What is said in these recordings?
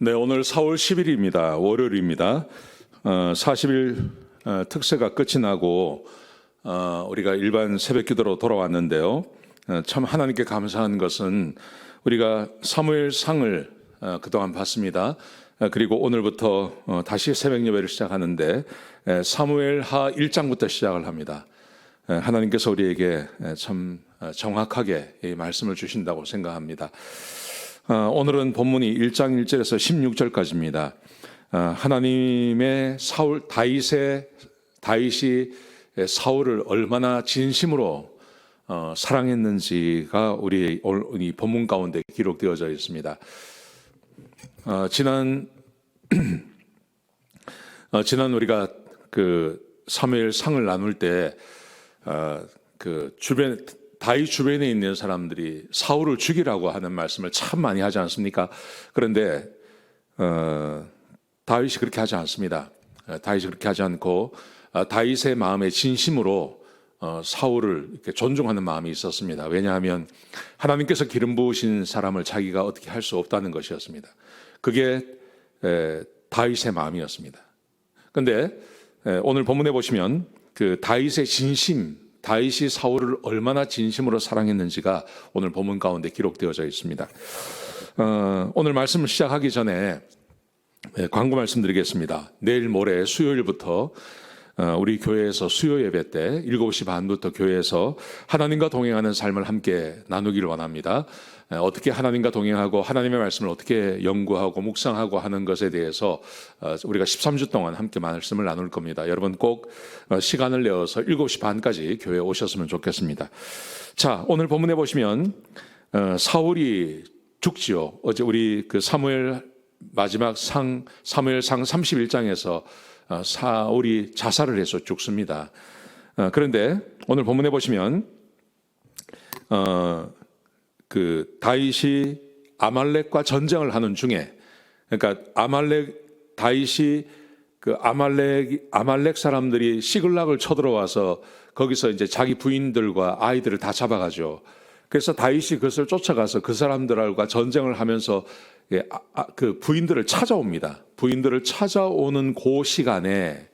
네, 오늘 4월 10일입니다. 월요일입니다. 40일 특세가 끝이 나고 우리가 일반 새벽 기도로 돌아왔는데요. 참 하나님께 감사한 것은 우리가 사무엘상을 그동안 봤습니다. 그리고 오늘부터 다시 새벽 예배를 시작하는데 사무엘하 1장부터 시작을 합니다. 하나님께서 우리에게 참 정확하게 이 말씀을 주신다고 생각합니다. 오늘은 본문이 1장 1절에서 16절까지입니다. 하나님의 다윗이 사울을 얼마나 진심으로 사랑했는지가 우리 이 본문 가운데 기록되어져 있습니다. 지난 우리가 그 사무엘상을 나눌 때 다윗 주변에 있는 사람들이 사울을 죽이라고 하는 말씀을 참 많이 하지 않습니까? 그런데 다윗이 그렇게 하지 않습니다. 다윗이 그렇게 하지 않고 다윗의 마음에 진심으로 사울을 이렇게 존중하는 마음이 있었습니다. 왜냐하면 하나님께서 기름 부으신 사람을 자기가 어떻게 할 수 없다는 것이었습니다. 그게 다윗의 마음이었습니다. 그런데 오늘 본문에 보시면 그 다윗의 진심, 다윗이 사울을 얼마나 진심으로 사랑했는지가 오늘 본문 가운데 기록되어져 있습니다. 오늘 말씀을 시작하기 전에 광고 말씀드리겠습니다. 내일 모레 수요일부터 우리 교회에서 수요 예배 때 7시 반부터 교회에서 하나님과 동행하는 삶을 함께 나누기를 원합니다. 어떻게 하나님과 동행하고 하나님의 말씀을 어떻게 연구하고 묵상하고 하는 것에 대해서 우리가 13주 동안 함께 말씀을 나눌 겁니다. 여러분 꼭 시간을 내어서 7시 반까지 교회에 오셨으면 좋겠습니다. 자, 오늘 본문에 보시면 사울이 죽지요. 어제 우리 그 마지막 사무엘상 31장에서 사울이 자살을 해서 죽습니다. 그런데 오늘 본문에 보시면 그 다윗이 아말렉과 전쟁을 하는 중에, 그러니까 다윗이 그 아말렉 사람들이 시글락을 쳐들어와서 거기서 이제 자기 부인들과 아이들을 다 잡아가죠. 그래서 다윗이 그것을 쫓아가서 그 사람들과 전쟁을 하면서 그 부인들을 찾아옵니다. 부인들을 찾아오는 그 시간에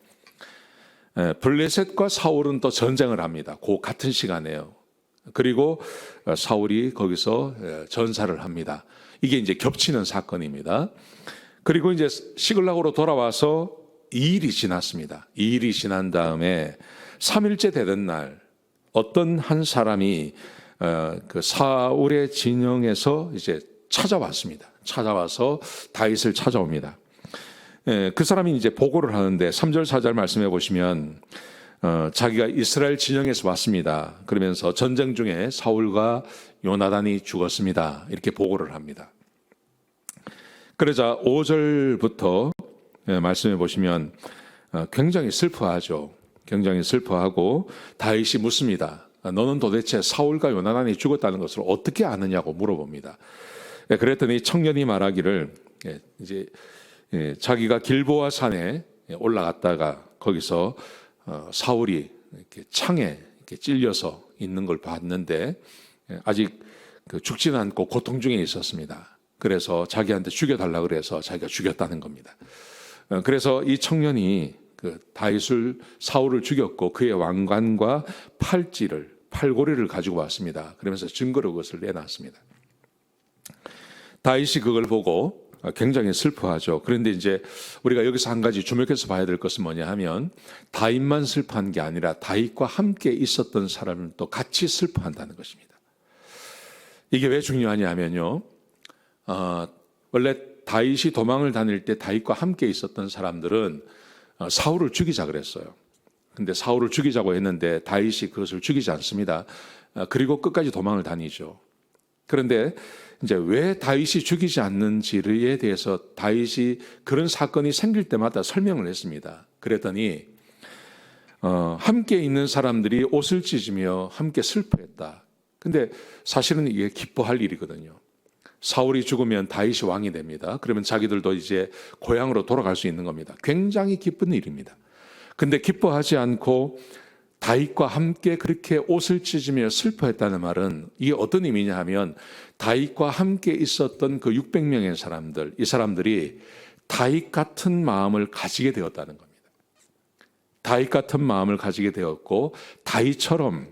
블레셋과 사울은 또 전쟁을 합니다. 그 같은 시간에요. 그리고 사울이 거기서 전사를 합니다. 이게 이제 겹치는 사건입니다. 그리고 이제 시글락으로 돌아와서 2일이 지났습니다. 2일이 지난 다음에 3일째 되던 날 어떤 한 사람이 그 사울의 진영에서 이제 찾아왔습니다. 찾아와서 다윗을 찾아옵니다. 그 사람이 이제 보고를 하는데 3절 4절 말씀해 보시면 자기가 이스라엘 진영에서 왔습니다. 그러면서 전쟁 중에 사울과 요나단이 죽었습니다. 이렇게 보고를 합니다. 그러자 5절부터 말씀해 보시면 굉장히 슬퍼하죠. 굉장히 슬퍼하고 다윗이 묻습니다. 너는 도대체 사울과 요나단이 죽었다는 것을 어떻게 아느냐고 물어봅니다. 그랬더니 청년이 말하기를 이제 자기가 길보아 산에 올라갔다가 거기서 사울이 이렇게 창에 이렇게 찔려서 있는 걸 봤는데 아직 죽지는 않고 고통 중에 있었습니다. 그래서 자기한테 죽여달라 그래서 자기가 죽였다는 겁니다. 그래서 이 청년이 그 사울을 죽였고 그의 왕관과 팔고리를 가지고 왔습니다. 그러면서 증거로 그것을 내놨습니다. 다윗이 그걸 보고 굉장히 슬퍼하죠. 그런데 이제 우리가 여기서 한 가지 주목해서 봐야 될 것은 뭐냐 하면 다윗만 슬퍼한 게 아니라 다윗과 함께 있었던 사람은 또 같이 슬퍼한다는 것입니다. 이게 왜 중요하냐 하면요. 원래 다윗이 도망을 다닐 때 다윗과 함께 있었던 사람들은 사울을 죽이자 그랬어요. 근데 사울을 죽이자고 했는데 다윗이 그것을 죽이지 않습니다. 그리고 끝까지 도망을 다니죠. 그런데 이제 왜 다윗이 죽이지 않는지에 대해서 다윗이 그런 사건이 생길 때마다 설명을 했습니다. 그랬더니 함께 있는 사람들이 옷을 찢으며 함께 슬퍼했다. 근데 사실은 이게 기뻐할 일이거든요. 사울이 죽으면 다윗이 왕이 됩니다. 그러면 자기들도 이제 고향으로 돌아갈 수 있는 겁니다. 굉장히 기쁜 일입니다. 근데 기뻐하지 않고 다윗과 함께 그렇게 옷을 찢으며 슬퍼했다는 말은 이게 어떤 의미냐 하면 다윗과 함께 있었던 그 600명의 사람들, 이 사람들이 다윗 같은 마음을 가지게 되었다는 겁니다. 다윗 같은 마음을 가지게 되었고 다윗처럼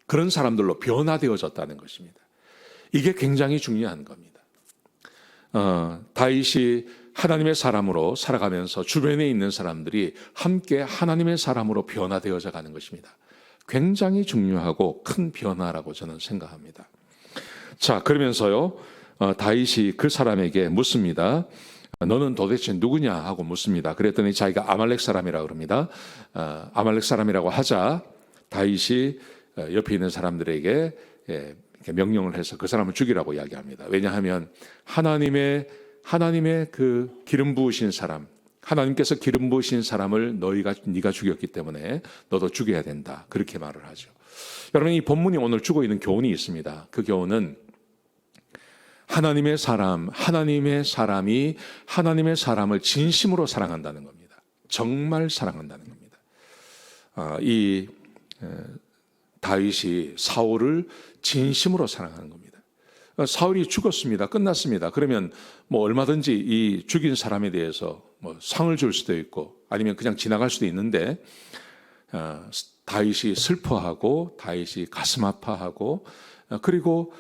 그런 사람들로 변화되어졌다는 것입니다. 이게 굉장히 중요한 겁니다. 다윗이 하나님의 사람으로 살아가면서 주변에 있는 사람들이 함께 하나님의 사람으로 변화되어져 가는 것입니다. 굉장히 중요하고 큰 변화라고 저는 생각합니다. 자, 그러면서요, 다윗이 그 사람에게 묻습니다. 너는 도대체 누구냐 하고 묻습니다. 그랬더니 자기가 아말렉 사람이라고 그럽니다. 아말렉 사람이라고 하자 다윗이 옆에 있는 사람들에게 명령을 해서 그 사람을 죽이라고 이야기합니다. 왜냐하면 하나님의 그 기름 부으신 사람, 하나님께서 기름 부으신 사람을 네가 죽였기 때문에 너도 죽여야 된다. 그렇게 말을 하죠. 여러분, 이 본문이 오늘 주고 있는 교훈이 있습니다. 그 교훈은 하나님의 사람이 하나님의 사람을 진심으로 사랑한다는 겁니다. 정말 사랑한다는 겁니다. 다윗이 사울을 진심으로 사랑하는 겁니다. 사울이 죽었습니다. 끝났습니다. 그러면 뭐 얼마든지 이 죽인 사람에 대해서 뭐 상을 줄 수도 있고 아니면 그냥 지나갈 수도 있는데 다윗이 슬퍼하고 다윗이 가슴 아파하고 그리고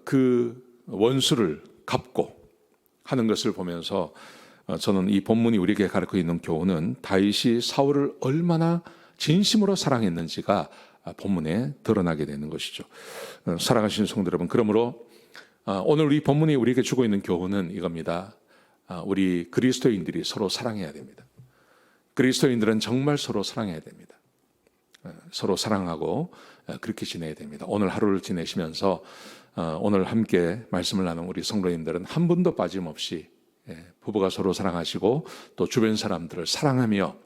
그 원수를 갚고 하는 것을 보면서 저는 이 본문이 우리에게 가르치고 있는 교훈은 다윗이 사울을 얼마나 진심으로 사랑했는지가 본문에 드러나게 되는 것이죠. 사랑하시는 성도 여러분, 그러므로 오늘 우리 본문이 우리에게 주고 있는 교훈은 이겁니다. 우리 그리스도인들이 서로 사랑해야 됩니다. 그리스도인들은 정말 서로 사랑해야 됩니다. 서로 사랑하고 그렇게 지내야 됩니다. 오늘 하루를 지내시면서 오늘 함께 말씀을 나눈 우리 성도님들은 한 분도 빠짐없이 부부가 서로 사랑하시고 또 주변 사람들을 사랑하며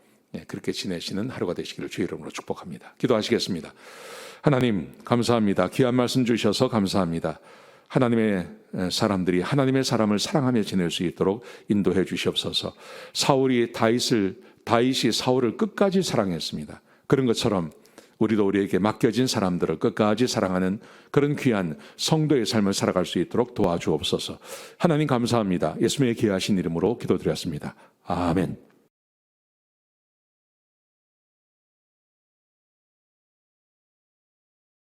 그렇게 지내시는 하루가 되시기를 주의 이름으로 축복합니다. 기도하시겠습니다. 하나님 감사합니다. 귀한 말씀 주셔서 감사합니다. 하나님의 사람들이 하나님의 사람을 사랑하며 지낼 수 있도록 인도해 주시옵소서. 다윗이 사울을 끝까지 사랑했습니다. 그런 것처럼 우리도 우리에게 맡겨진 사람들을 끝까지 사랑하는 그런 귀한 성도의 삶을 살아갈 수 있도록 도와주옵소서. 하나님 감사합니다. 예수님의 귀하신 이름으로 기도드렸습니다. 아멘.